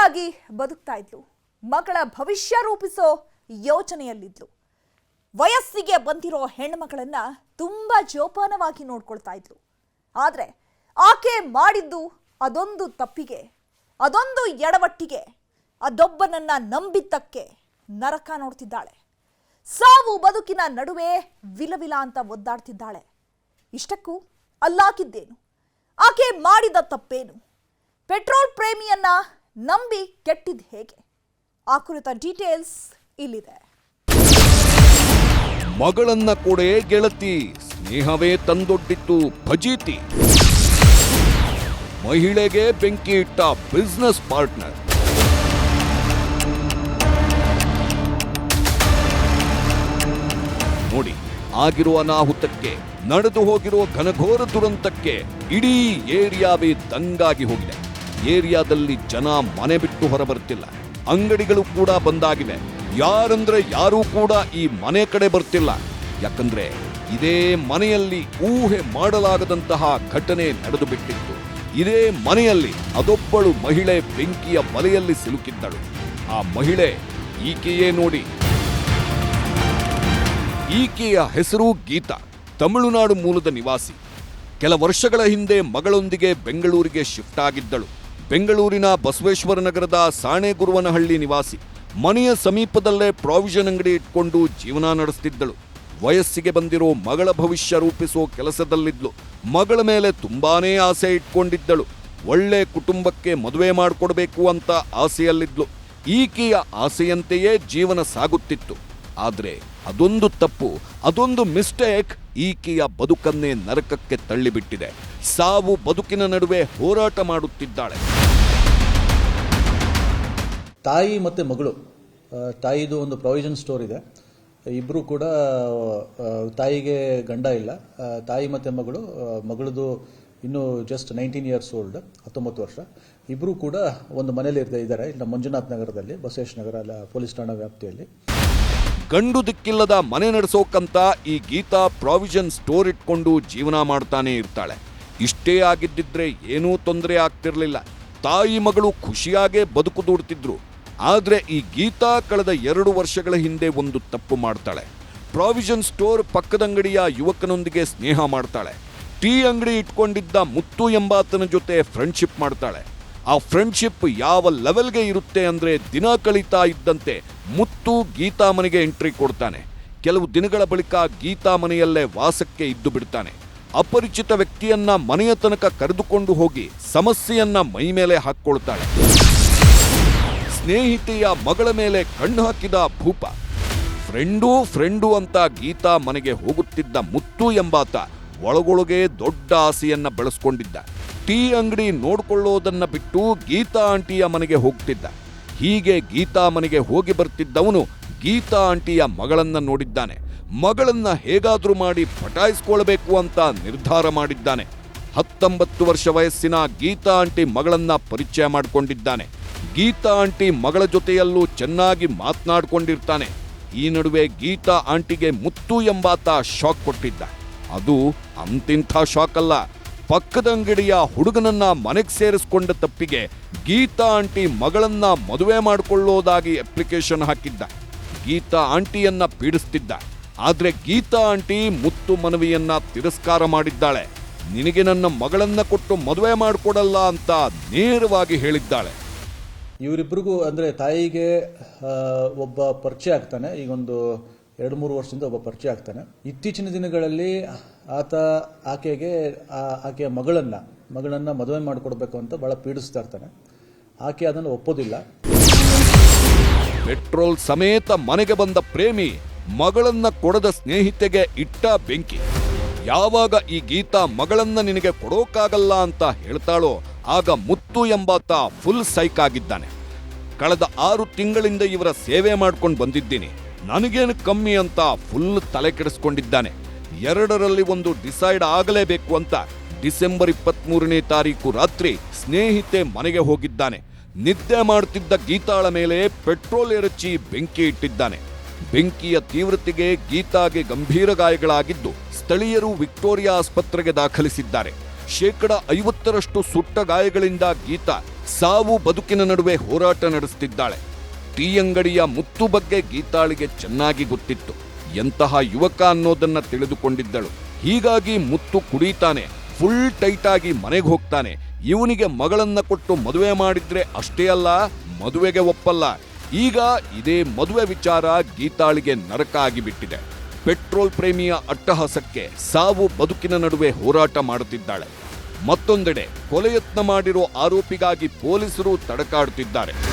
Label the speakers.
Speaker 1: ಖುಷಿಯಾಗಿ ಬದುಕ್ತಾ ಇದ್ಲು. ಮಗಳ ಭವಿಷ್ಯ ರೂಪಿಸೋ ಯೋಚನೆಯಲ್ಲಿದ್ಲು. ವಯಸ್ಸಿಗೆ ಬಂದಿರೋ ಹೆಣ್ಮಗಳನ್ನ ತುಂಬಾ ಜೋಪಾನವಾಗಿ ನೋಡ್ಕೊಳ್ತಾ ಇದ್ಲು. ಆದ್ರೆ ಆಕೆ ಮಾಡಿದ್ದು ಅದೊಂದು ತಪ್ಪಿಗೆ, ಅದೊಂದು ಎಡವಟ್ಟಿಗೆ, ಅದೊಬ್ಬನನ್ನ ನಂಬಿದ್ದಕ್ಕೆ ನರಕ ನೋಡ್ತಿದ್ದಾಳೆ. ಸಾವು ಬದುಕಿನ ನಡುವೆ ವಿಲವಿಲ ಅಂತ ಒದ್ದಾಡ್ತಿದ್ದಾಳೆ. ಇಷ್ಟಕ್ಕೂ ಅಲ್ಲಾಕಿದ್ದೇನು? ಆಕೆ ಮಾಡಿದ ತಪ್ಪೇನು? ಪೆಟ್ರೋಲ್ ಪ್ರೇಮಿಯನ್ನ ನಂಬಿ ಕೆಟ್ಟಿದ್ ಹೇಗೆ? ಆ ಕುರಿತ ಡೀಟೇಲ್ಸ್ ಇಲ್ಲಿದೆ.
Speaker 2: ಮಗಳನ್ನ ಕೊಡೆ ಗೆಳತಿ, ಸ್ನೇಹವೇ ತಂದೊಡ್ಡಿತ್ತು ಫಜೀತಿ. ಮಹಿಳೆಗೆ ಬೆಂಕಿ ಇಟ್ಟ ಬಿಸ್ನೆಸ್ ಪಾರ್ಟ್ನರ್. ನೋಡಿ, ಆಗಿರುವ ಅನಾಹುತಕ್ಕೆ, ನಡೆದು ಹೋಗಿರುವ ಘನಘೋರ ದುರಂತಕ್ಕೆ ಇಡೀ ಏರಿಯಾವೇ ದಂಗಾಗಿ ಹೋಗಿದೆ. ಏರಿಯಾದಲ್ಲಿ ಜನ ಮನೆ ಬಿಟ್ಟು ಹೊರಬರ್ತಿಲ್ಲ. ಅಂಗಡಿಗಳು ಕೂಡ ಬಂದಾಗಿವೆ. ಯಾರಂದ್ರೆ ಯಾರೂ ಕೂಡ ಈ ಮನೆ ಕಡೆ ಬರ್ತಿಲ್ಲ. ಯಾಕಂದ್ರೆ ಇದೇ ಮನೆಯಲ್ಲಿ ಊಹೆ ಮಾಡಲಾಗದಂತಹ ಘಟನೆ ನಡೆದು ಬಿಟ್ಟಿತ್ತು. ಇದೇ ಮನೆಯಲ್ಲಿ ಅದೊಬ್ಬಳು ಮಹಿಳೆ ಬೆಂಕಿಯ ಬಲೆಯಲ್ಲಿ ಸಿಲುಕಿದ್ದಳು. ಆ ಮಹಿಳೆ ಈಕೆಯೇ ನೋಡಿ. ಈಕೆಯ ಹೆಸರು ಗೀತಾ. ತಮಿಳುನಾಡು ಮೂಲದ ನಿವಾಸಿ. ಕೆಲ ವರ್ಷಗಳ ಹಿಂದೆ ಮಗಳೊಂದಿಗೆ ಬೆಂಗಳೂರಿಗೆ ಶಿಫ್ಟ್ ಆಗಿದ್ದಳು. ಬೆಂಗಳೂರಿನ ಬಸವೇಶ್ವರ ನಗರದ ಸಾಣೆಗುರುವನಹಳ್ಳಿ ನಿವಾಸಿ. ಮನೆಯ ಸಮೀಪದಲ್ಲೇ ಪ್ರಾವಿಷನ್ ಅಂಗಡಿ ಇಟ್ಕೊಂಡು ಜೀವನ ನಡೆಸ್ತಿದ್ದಳು. ವಯಸ್ಸಿಗೆ ಬಂದಿರೋ ಮಗಳ ಭವಿಷ್ಯ ರೂಪಿಸೋ ಕೆಲಸದಲ್ಲಿದ್ಲು. ಮಗಳ ಮೇಲೆ ತುಂಬಾನೇ ಆಸೆ ಇಟ್ಕೊಂಡಿದ್ದಳು. ಒಳ್ಳೆ ಕುಟುಂಬಕ್ಕೆ ಮದುವೆ ಮಾಡಿಕೊಡ್ಬೇಕು ಅಂತ ಆಸೆಯಲ್ಲಿದ್ಲು. ಈಕೆಯ ಆಸೆಯಂತೆಯೇ ಜೀವನ ಸಾಗುತ್ತಿತ್ತು. ಆದ್ರೆ ಅದೊಂದು ತಪ್ಪು, ಅದೊಂದು ಮಿಸ್ಟೇಕ್ ಈಕೆಯ ಬದುಕನ್ನೇ ನರಕಕ್ಕೆ ತಳ್ಳಿಬಿಟ್ಟಿದೆ. ಸಾವು ಬದುಕಿನ ನಡುವೆ ಹೋರಾಟ ಮಾಡುತ್ತಿದ್ದಾಳೆ.
Speaker 3: ತಾಯಿ ಮತ್ತು ಮಗಳು. ತಾಯಿದು ಒಂದು ಪ್ರಾವಿಷನ್ ಸ್ಟೋರ್ ಇದೆ. ಇಬ್ಬರು ಕೂಡ, ತಾಯಿಗೆ ಗಂಡ ಇಲ್ಲ. ತಾಯಿ ಮತ್ತು ಮಗಳದು ಇನ್ನೂ ಜಸ್ಟ್ 19 ಇಯರ್ಸ್ ಓಲ್ಡ್, 19 ವರ್ಷ. ಇಬ್ಬರು ಕೂಡ ಒಂದು ಮನೇಲಿ ಇದ್ದಾರೆ. ಇಲ್ಲ ಮಂಜುನಾಥ್ ನಗರದಲ್ಲಿ, ಬಸವೇಶ್ ನಗರ ಪೊಲೀಸ್ ಠಾಣಾ ವ್ಯಾಪ್ತಿಯಲ್ಲಿ.
Speaker 2: ಗಂಡು ದಿಕ್ಕಿಲ್ಲದ ಮನೆ ನಡೆಸೋಕಂತ ಈ ಗೀತಾ ಪ್ರಾವಿಷನ್ ಸ್ಟೋರ್ ಇಟ್ಕೊಂಡು ಜೀವನ ಮಾಡ್ತಾನೆ ಇರ್ತಾಳೆ. ಇಷ್ಟೇ ಆಗಿದ್ದಿದ್ರೆ ಏನೂ ತೊಂದರೆ ಆಗ್ತಿರ್ಲಿಲ್ಲ. ತಾಯಿ ಮಗಳು ಖುಷಿಯಾಗೇ ಬದುಕು ದೂಡ್ತಿದ್ರು. ಆದ್ರೆ ಈ ಗೀತಾ ಕಳೆದ 2 ವರ್ಷಗಳ ಹಿಂದೆ ಒಂದು ತಪ್ಪು ಮಾಡ್ತಾಳೆ. ಪ್ರಾವಿಷನ್ ಸ್ಟೋರ್ ಪಕ್ಕದಂಗಡಿಯ ಯುವಕನೊಂದಿಗೆ ಸ್ನೇಹ ಮಾಡ್ತಾಳೆ. ಟೀ ಅಂಗಡಿ ಇಟ್ಕೊಂಡಿದ್ದ ಮುತ್ತು ಎಂಬಾತನ ಜೊತೆ ಫ್ರೆಂಡ್ಶಿಪ್ ಮಾಡ್ತಾಳೆ. ಆ ಫ್ರೆಂಡ್ಶಿಪ್ ಯಾವ ಲೆವೆಲ್ಗೆ ಇರುತ್ತೆ ಅಂದ್ರೆ, ದಿನ ಕಳೀತಾ ಇದ್ದಂತೆ ಮುತ್ತು ಗೀತಾ ಮನೆಗೆ ಎಂಟ್ರಿ ಕೊಡ್ತಾನೆ. ಕೆಲವು ದಿನಗಳ ಬಳಿಕ ಗೀತಾ ಮನೆಯಲ್ಲೇ ವಾಸಕ್ಕೆ ಇದ್ದು ಬಿಡ್ತಾನೆ. ಅಪರಿಚಿತ ವ್ಯಕ್ತಿಯನ್ನ ಮನೆಯ ತನಕ ಕರೆದುಕೊಂಡು ಹೋಗಿ ಸಮಸ್ಯೆಯನ್ನ ಮೈ ಮೇಲೆ ಹಾಕ್ಕೊಳ್ತಾಳೆ. ಸ್ನೇಹಿತೆಯ ಮಗಳ ಮೇಲೆ ಕಣ್ಣು ಹಾಕಿದ ಭೂಪ. ಫ್ರೆಂಡು ಅಂತ ಗೀತಾ ಮನೆಗೆ ಹೋಗುತ್ತಿದ್ದ ಮುತ್ತು ಎಂಬಾತ ಒಳಗೊಳಗೆ ದೊಡ್ಡ ಆಸೆಯನ್ನ ಬೆಳೆಸ್ಕೊಂಡಿದ್ದ. ಟೀ ಅಂಗಡಿ ನೋಡ್ಕೊಳ್ಳೋದನ್ನ ಬಿಟ್ಟು ಗೀತಾ ಆಂಟಿಯ ಮನೆಗೆ ಹೋಗ್ತಿದ್ದ. ಹೀಗೆ ಗೀತಾ ಮನೆಗೆ ಹೋಗಿ ಬರ್ತಿದ್ದವನು ಗೀತಾ ಆಂಟಿಯ ಮಗಳನ್ನ ನೋಡಿದ್ದಾನೆ. ಮಗಳನ್ನ ಹೇಗಾದ್ರೂ ಮಾಡಿ ಪಟಾಯಿಸ್ಕೊಳ್ಬೇಕು ಅಂತ ನಿರ್ಧಾರ ಮಾಡಿದ್ದಾನೆ. 19 ವರ್ಷ ವಯಸ್ಸಿನ ಗೀತಾ ಆಂಟಿ ಮಗಳನ್ನ ಪರಿಚಯ ಮಾಡಿಕೊಂಡಿದ್ದಾನೆ. ಗೀತಾ ಆಂಟಿ ಮಗಳ ಜೊತೆಯಲ್ಲೂ ಚೆನ್ನಾಗಿ ಮಾತನಾಡ್ಕೊಂಡಿರ್ತಾನೆ. ಈ ನಡುವೆ ಗೀತಾ ಆಂಟಿಗೆ ಮುತ್ತು ಎಂಬಾತ ಶಾಕ್ ಕೊಟ್ಟಿದ್ದ. ಅದು ಅಂತಿಂಥ ಶಾಕ್ ಅಲ್ಲ. ಪಕ್ಕದಂಗಡಿಯ ಹುಡುಗನನ್ನ ಮನೆಗೆ ಸೇರಿಸ್ಕೊಂಡ ತಪ್ಪಿಗೆ ಗೀತಾ ಆಂಟಿ ಮಗಳನ್ನ ಮದುವೆ ಮಾಡಿಕೊಳ್ಳೋದಾಗಿ ಅಪ್ಲಿಕೇಶನ್ ಹಾಕಿದ್ದ. ಗೀತಾ ಆಂಟಿಯನ್ನ ಪೀಡಿಸ್ತಿದ್ದ. ಆದ್ರೆ ಗೀತಾ ಆಂಟಿ ಮುತ್ತು ಮನವಿಯನ್ನ ತಿರಸ್ಕಾರ ಮಾಡಿದ್ದಾಳೆ. ನಿನಗೆ ನನ್ನ ಮಗಳನ್ನ ಕೊಟ್ಟು ಮದುವೆ ಮಾಡಿಕೊಡಲ್ಲ ಅಂತ ನೇರವಾಗಿ ಹೇಳಿದ್ದಾಳೆ.
Speaker 3: ಇವರಿಬ್ಬರಿಗೂ ಅಂದರೆ ತಾಯಿಗೆ ಒಬ್ಬ ಪರಿಚಯ ಆಗ್ತಾನೆ. ಈಗೊಂದು 2-3 ವರ್ಷದಿಂದ ಒಬ್ಬ ಪರಿಚಯ ಆಗ್ತಾನೆ. ಇತ್ತೀಚಿನ ದಿನಗಳಲ್ಲಿ ಆಕೆಯ ಮಗಳನ್ನ ಮದುವೆ ಮಾಡಿಕೊಡ್ಬೇಕು ಅಂತ ಬಹಳ ಪೀಡಿಸ್ತಾ ಇರ್ತಾನೆ. ಆಕೆ ಅದನ್ನು ಒಪ್ಪೋದಿಲ್ಲ.
Speaker 2: ಪೆಟ್ರೋಲ್ ಸಮೇತ ಮನೆಗೆ ಬಂದ ಪ್ರೇಮಿ ಮಗಳನ್ನ ಕೊಡದ ಸ್ನೇಹಿತೆಗೆ ಇಟ್ಟ ಬೆಂಕಿ. ಯಾವಾಗ ಈ ಗೀತಾ ಮಗಳನ್ನ ನಿನಗೆ ಕೊಡೋಕ್ಕಾಗಲ್ಲ ಅಂತ ಹೇಳ್ತಾಳೋ ಆಗ ಮುತ್ತು ಎಂಬಾತ ಫುಲ್ ಸೈಕ್ ಆಗಿದ್ದಾನೆ. ಕಳೆದ 6 ತಿಂಗಳಿಂದ ಇವರ ಸೇವೆ ಮಾಡ್ಕೊಂಡು ಬಂದಿದ್ದೀನಿ, ನನಗೇನು ಕಮ್ಮಿ ಅಂತ ಫುಲ್ ತಲೆ ಕೆಡಿಸ್ಕೊಂಡಿದ್ದಾನೆ. 2ರಲ್ಲಿ ಒಂದು ಡಿಸೈಡ್ ಆಗಲೇಬೇಕು ಅಂತ ಡಿಸೆಂಬರ್ 23ನೇ ತಾರೀಕು ರಾತ್ರಿ ಸ್ನೇಹಿತೆ ಮನೆಗೆ ಹೋಗಿದ್ದಾನೆ. ನಿದ್ದೆ ಮಾಡ್ತಿದ್ದ ಗೀತಾಳ ಮೇಲೆ ಪೆಟ್ರೋಲ್ ಎರಚಿ ಬೆಂಕಿ ಇಟ್ಟಿದ್ದಾನೆ. ಬೆಂಕಿಯ ತೀವ್ರತೆಗೆ ಗೀತಾಗೆ ಗಂಭೀರ ಗಾಯಗಳಾಗಿದ್ದು ಸ್ಥಳೀಯರು ವಿಕ್ಟೋರಿಯಾ ಆಸ್ಪತ್ರೆಗೆ ದಾಖಲಿಸಿದ್ದಾರೆ. 50% ಸುಟ್ಟ ಗಾಯಗಳಿಂದ ಗೀತಾ ಸಾವು ಬದುಕಿನ ನಡುವೆ ಹೋರಾಟ ನಡೆಸುತ್ತಿದ್ದಾಳೆ. ಟೀ ಅಂಗಡಿಯ ಮುತ್ತು ಬಗ್ಗೆ ಗೀತಾಳಿಗೆ ಚೆನ್ನಾಗಿ ಗೊತ್ತಿತ್ತು. ಎಂತಹ ಯುವಕ ಅನ್ನೋದನ್ನ ತಿಳಿದುಕೊಂಡಿದ್ದಳು. ಹೀಗಾಗಿ ಮುತ್ತು ಕುಡಿತಾನೆ, ಫುಲ್ ಟೈಟ್ ಆಗಿ ಮನೆಗೆ ಹೋಗ್ತಾನೆ. ಇವನಿಗೆ ಮಗಳನ್ನ ಕೊಟ್ಟು ಮದುವೆ ಮಾಡಿದ್ರೆ ಅಷ್ಟೇ ಅಲ್ಲ, ಮದುವೆಗೆ ಒಪ್ಪಲ್ಲ. ಈಗ ಇದೇ ಮದುವೆ ವಿಚಾರ ಗೀತಾಳಿಗೆ ನರಕ ಆಗಿಬಿಟ್ಟಿದೆ. ಪೆಟ್ರೋಲ್ ಪ್ರೇಮಿಯ ಅಟ್ಟಹಾಸಕ್ಕೆ ಸಾವು ಬದುಕಿನ ನಡುವೆ ಹೋರಾಟ ಮಾಡುತ್ತಿದ್ದಾಳೆ. ಮತ್ತೊಂದೆಡೆ ಕೊಲೆಯತ್ನ ಮಾಡಿರೋ ಆರೋಪಿಗಾಗಿ ಪೊಲೀಸರು ತಡಕಾಡುತ್ತಿದ್ದಾರೆ.